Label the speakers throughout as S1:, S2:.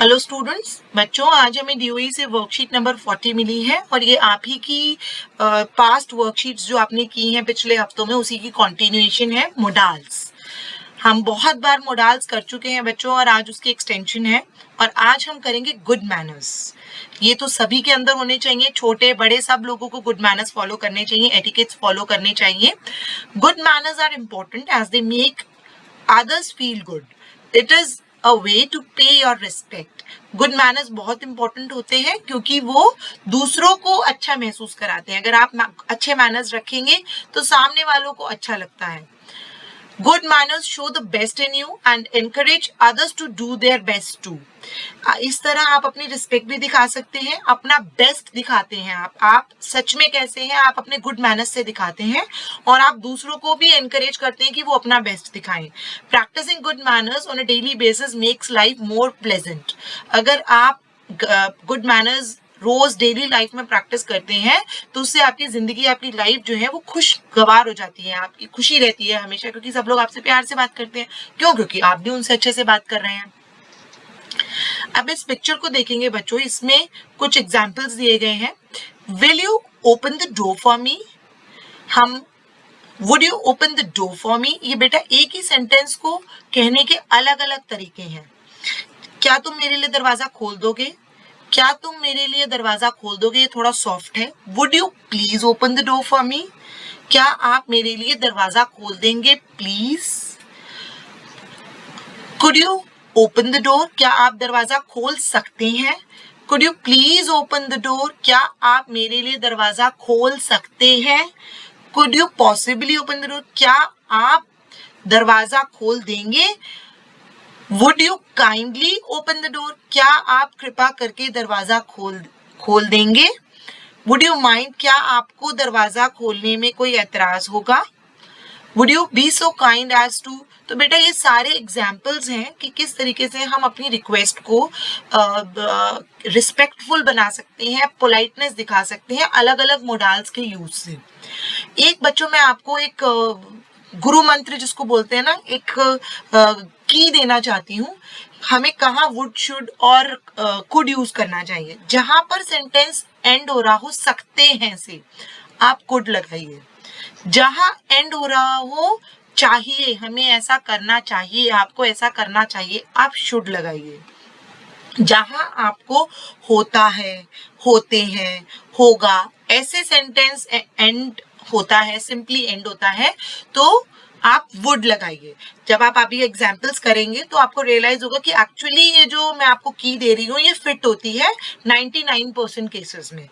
S1: Hello students, बच्चों आज हमें डीओई से वर्कशीट नंबर 40 मिली है और ये आप ही की पास्ट वर्कशीट्स जो आपने की हैं पिछले हफ्तों में उसी की कंटिन्यूएशन है। मोडाल्स हम बहुत बार मोडाल्स कर चुके हैं बच्चों और आज उसकी एक्सटेंशन है और आज हम करेंगे गुड मैनर्स। ये तो सभी के अंदर होने चाहिए, छोटे बड़े सब लोगों को गुड मैनर्स फॉलो करने चाहिए, एटिकेट्स फॉलो करने चाहिए। Good manners are important as they make others feel good. It is a way to pay your respect. Good manners बहुत इंपॉर्टेंट होते हैं क्योंकि वो दूसरों को अच्छा महसूस कराते हैं। अगर आप अच्छे मैनर्स रखेंगे तो सामने वालों को अच्छा लगता है। Good manners show the best in you and encourage others to do their best too. इस तरह आप अपनी रिस्पेक्ट भी दिखा सकते हैं, अपना बेस्ट दिखाते हैं। आप सच में कैसे हैं, आप अपने गुड मैनर्स से दिखाते हैं और आप दूसरों को भी एनकरेज करते हैं कि वो अपना बेस्ट दिखाएं। Practicing good manners on a daily basis makes life more pleasant. अगर आप गुड मैनर्स रोज डेली लाइफ में प्रैक्टिस करते हैं तो उससे आपकी जिंदगी, आपकी लाइफ जो है वो खुशगवार हो जाती है, आपकी खुशी रहती है हमेशा, क्योंकि सब लोग आपसे प्यार से बात करते हैं। क्यों? क्योंकि आप भी उनसे अच्छे से बात कर रहे हैं। अब इस पिक्चर को देखेंगे बच्चों, इसमें कुछ एग्जाम्पल्स दिए गए हैं। Will you open the door for me? Would you open the door for me? ये बेटा एक ही सेंटेंस को कहने के अलग अलग तरीके हैं। क्या तुम मेरे लिए दरवाजा खोल दोगे? क्या तुम मेरे लिए दरवाजा खोल दोगे? ये थोड़ा सॉफ्ट है। Would you please open the door for me? क्या आप मेरे लिए दरवाजा खोल देंगे please? Could you open the door? क्या आप दरवाजा खोल सकते हैं? Could you please open the door? क्या आप मेरे लिए दरवाजा खोल सकते हैं? Could you possibly open the door? क्या आप दरवाजा खोल देंगे? Would you kindly open the door? क्या आप कृपा करके दरवाजा खोल देंगे? Would you mind? क्या आपको दरवाजा खोलने में कोई एतराज होगा? Would you be so kind as to? तो बेटा ये सारे एग्जाम्पल्स हैं कि किस तरीके से हम अपनी रिक्वेस्ट को रिस्पेक्टफुल बना सकते हैं, पोलाइटनेस दिखा सकते हैं अलग अलग मोडाल्स के यूज से। एक बच्चों में आपको एक गुरु मंत्र जिसको बोलते हैं ना, एक की देना चाहती हूँ। हमें कहाँ वुड, शुड और कुड यूज करना चाहिए। जहां पर सेंटेंस एंड हो रहा हो सकते हैं से आप कुड लगाइए। जहां एंड हो रहा हो चाहिए, हमें ऐसा करना चाहिए, आपको ऐसा करना चाहिए, आप शुड लगाइए। जहां आपको होता है, होते हैं, होगा, ऐसे सेंटेंस एंड होता है, सिंपली एंड होता है, तो आप वुड लगाइए। जब आप अभी एग्जाम्पल्स करेंगे तो आपको रियलाइज होगा कि एक्चुअली ये जो मैं आपको की दे रही हूँ ये फिट होती है 99% केसेस में।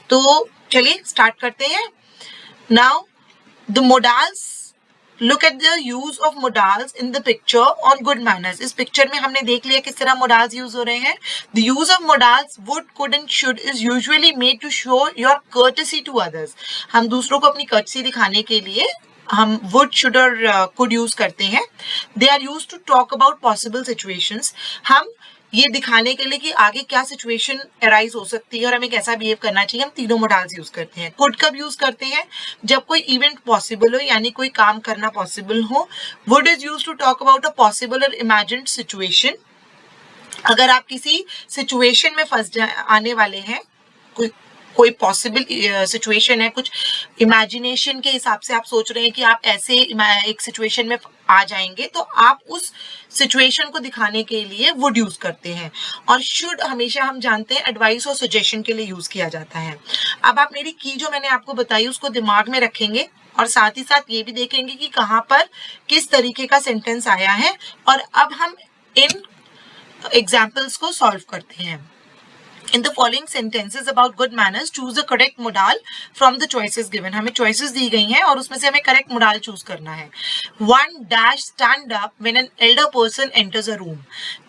S1: तो चलिए स्टार्ट करते हैं। Now the modals, look at the use of modals in the picture on good manners. इस पिक्चर में हमने देख लिया किस तरह मोडाल्स यूज हो रहे हैं। The use of modals would, could and should is usually made to show your courtesy to others. हम दूसरों को अपनी कर्टेसी दिखाने के लिए हम वुड, शुड और कुड यूज करते हैं। They are used to talk about possible situations. हम ये दिखाने के लिए कि आगे क्या सिचुएशन अराइज हो सकती है और हमें कैसा बिहेव करना चाहिए, हम तीनों मोडाल्स यूज करते हैं। कुड कब यूज करते हैं? जब कोई इवेंट पॉसिबल हो, यानी कोई काम करना पॉसिबल हो। Would is used to talk about a possible और इमेजिन्ड सिचुएशन। अगर आप किसी सिचुएशन में फंस आने वाले हैं, कोई पॉसिबल सिचुएशन है, कुछ इमेजिनेशन के हिसाब से आप सोच रहे हैं कि आप ऐसे एक सिचुएशन में आ जाएंगे, तो आप उस सिचुएशन को दिखाने के लिए वुड यूज करते हैं। और शुड हमेशा हम जानते हैं एडवाइस और सजेशन के लिए यूज किया जाता है। अब आप मेरी की जो मैंने आपको बताई उसको दिमाग में रखेंगे और साथ ही साथ ये भी देखेंगे कि कहाँ पर किस तरीके का सेंटेंस आया है। और अब हम इन एग्जाम्पल्स को सॉल्व करते हैं। In the following sentences about good manners, choose the correct modal from the choices given. हमें choices दी गई हैं और उसमें से हमें correct modal choose करना है। One dash stand up when an elder person enters a room.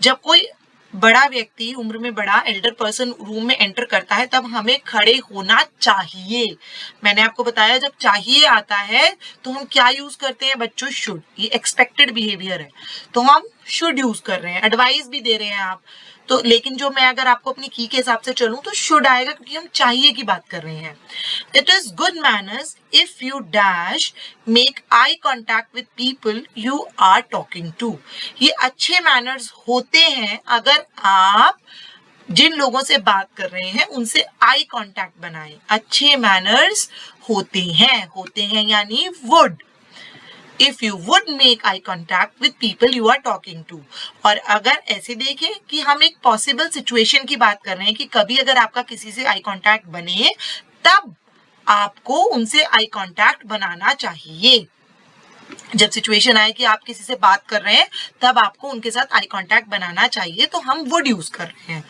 S1: जब कोई बड़ा व्यक्ति, उम्र में बड़ा एल्डर पर्सन रूम में एंटर करता है तब हमें खड़े होना चाहिए। मैंने आपको बताया जब चाहिए आता है तो हम क्या यूज करते हैं बच्चों? शुड। ये एक्सपेक्टेड बिहेवियर है, तो हम शुड यूज कर रहे हैं, एडवाइस भी दे रहे हैं आप तो, लेकिन जो मैं अगर आपको अपनी की के हिसाब से चलूं तो शुड आएगा क्योंकि हम चाहिए की बात कर रहे हैं। It is good manners if you dash make eye contact with people you are talking to. ये अच्छे मैनर्स होते हैं अगर आप जिन लोगों से बात कर रहे हैं उनसे आई कांटेक्ट बनाएं। अच्छे मैनर्स होते हैं यानी would. If you would make eye contact with people you are talking to. और अगर ऐसे देखें कि हम एक पॉसिबल सिचुएशन की बात कर रहे हैं कि कभी अगर आपका किसी से आई कॉन्टैक्ट बने तब आपको उनसे आई कॉन्टैक्ट बनाना चाहिए। जब सिचुएशन आए कि आप किसी से बात कर रहे हैं तब आपको उनके साथ आई कांटेक्ट बनाना चाहिए, तो हम वुड यूज कर रहे हैं।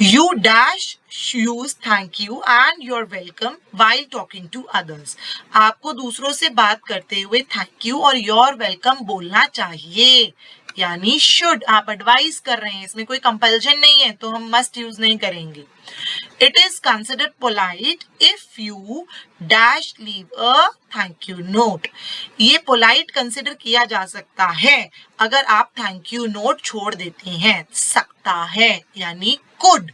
S1: You dash use thank you and you're welcome while talking to others. आपको दूसरों से बात करते हुए थैंक यू और योर वेलकम बोलना चाहिए, यानी शुड। आप एडवाइस कर रहे हैं, इसमें कोई कंपल्शन नहीं है तो हम मस्ट यूज नहीं करेंगे। It is considered polite if you dash leave a thank you note. ये polite consider किया जा सकता है अगर आप thank you note छोड़ देते हैं, सकता है यानी could।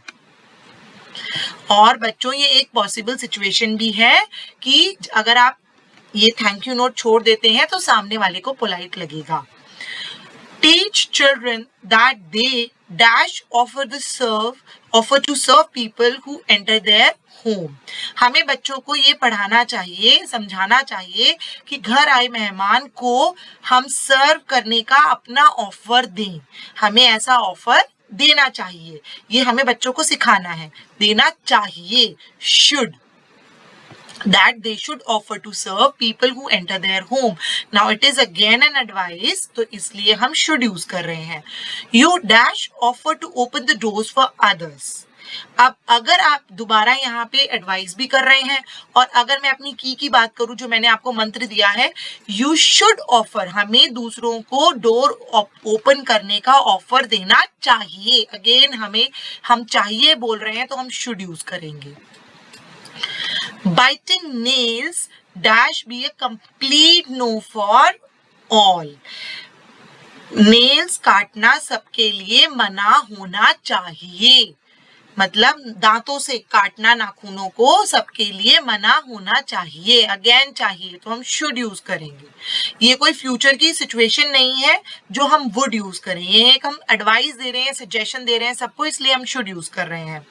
S1: और बच्चों ये एक possible situation भी है कि अगर आप ये thank you note छोड़ देते हैं तो सामने वाले को polite लगेगा। Teach children that they dash offer to serve people who enter their home. हमें बच्चों को ये पढ़ाना चाहिए, समझाना चाहिए कि घर आए मेहमान को हम सर्व करने का अपना ऑफर दें। हमें ऐसा ऑफर देना चाहिए, ये हमें बच्चों को सिखाना है, देना चाहिए, should। That they should offer to serve people who enter their home. Now it is again an advice, तो इसलिए हम should use कर रहे हैं। You dash offer to open the doors for others. अब अगर आप दोबारा यहाँ पे एडवाइस भी कर रहे हैं और अगर मैं अपनी की बात करूं जो मैंने आपको मंत्र दिया है, यू शुड ऑफर, हमें दूसरों को डोर ओपन करने का ऑफर देना चाहिए। अगेन हम चाहिए बोल रहे हैं तो हम शुड यूज करेंगे। Biting nails dash be a complete no for all. Nails काटना सबके लिए मना होना चाहिए, मतलब दांतों से काटना नाखूनों को सबके लिए मना होना चाहिए। अगेन चाहिए तो हम शुड यूज करेंगे। ये कोई फ्यूचर की सिचुएशन नहीं है जो हम वुड यूज करें, ये एक हम एडवाइस दे रहे हैं, सजेशन दे रहे हैं सबको, इसलिए हम शुड यूज कर रहे हैं।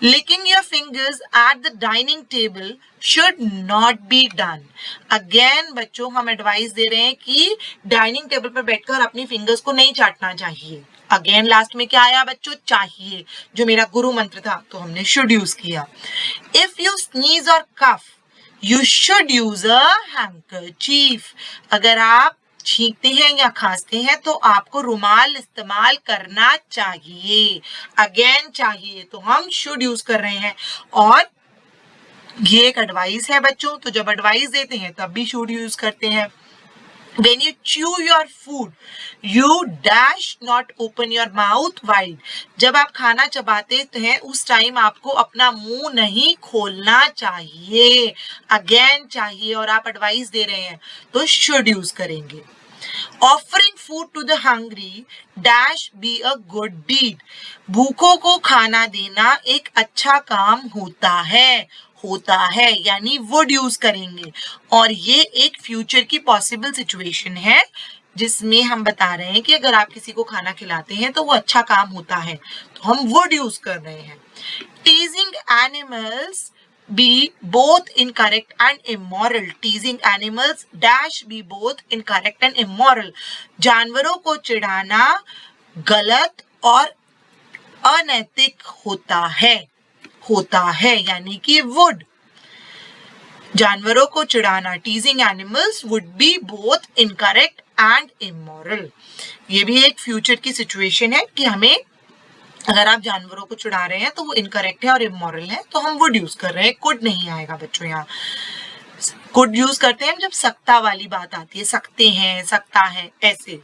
S1: Licking your fingers at the dining table should not be done. Again बच्चों हम एडवाइस दे रहे हैं कि डाइनिंग टेबल पर बैठकर अपनी फिंगर्स को नहीं चाटना चाहिए। अगेन लास्ट में क्या आया बच्चों, चाहिए, जो मेरा गुरु मंत्र था तो हमने शुड यूज किया। इफ यू स्नीज और cough you should use a handkerchief. अगर आप छींकते हैं या खांसते हैं तो आपको रुमाल इस्तेमाल करना चाहिए। अगेन चाहिए तो हम शुड यूज कर रहे हैं और ये एक एडवाइस है बच्चों, तो जब एडवाइस देते हैं तब भी शुड यूज करते हैं। When you chew your food, you dash not open your mouth wide. जब आप खाना चबाते हैं उस टाइम आपको अपना मुंह नहीं खोलना चाहिए। अगेन चाहिए और आप एडवाइस दे रहे हैं तो शुड यूज करेंगे। Offering food to the hungry dash be a good deed. भूखों को खाना देना एक अच्छा काम होता है यानी वुड यूज करेंगे। और ये एक फ्यूचर की पॉसिबल सिचुएशन है जिसमें हम बता रहे हैं कि अगर आप किसी को खाना खिलाते हैं तो वो अच्छा काम होता है, तो हम वुड यूज कर रहे हैं। टीजिंग animals be both incorrect and immoral. Teasing animals dash be both incorrect and immoral. जानवरों को चिढ़ाना गलत और अनैतिक होता है यानी कि वुड। जानवरों को चिढ़ाना, teasing animals would be both incorrect and immoral. ये भी एक फ्यूचर की सिचुएशन है कि हमें अगर आप जानवरों को चिढ़ा रहे हैं तो वो इनकरेक्ट है और इमोरल है, तो हम वुड यूज कर रहे हैं, कुड नहीं आएगा बच्चों। यहाँ कुड यूज करते हैं जब सकता वाली बात आती है, सकते हैं, सकता है, ऐसे।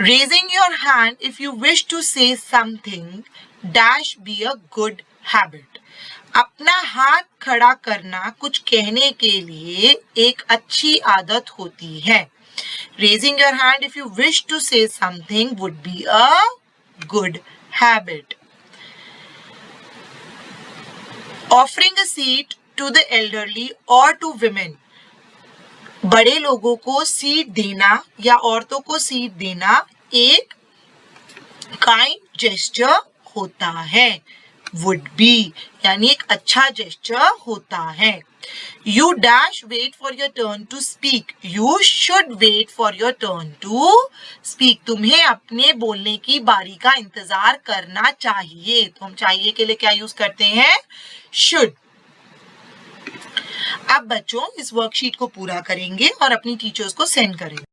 S1: Raising your hand if you wish to say something dash be a good habit. अपना हाथ खड़ा करना कुछ कहने के लिए एक अच्छी आदत होती है। Raising your hand if you wish to say something would be a good habit. Offering a seat to the elderly or to women. बड़े लोगों को सीट देना या औरतों को सीट देना एक काइंड जेस्चर होता है. वुड बी यानी एक अच्छा जेस्चर होता है. You dash wait for your turn to speak. You should wait for your turn to speak. तुम्हें अपने बोलने की बारी का इंतजार करना चाहिए. तो हम चाहिए के लिए क्या यूज करते हैं? शुड. अब बच्चों इस वर्कशीट को पूरा करेंगे और अपनी टीचर्स को सेंड करेंगे.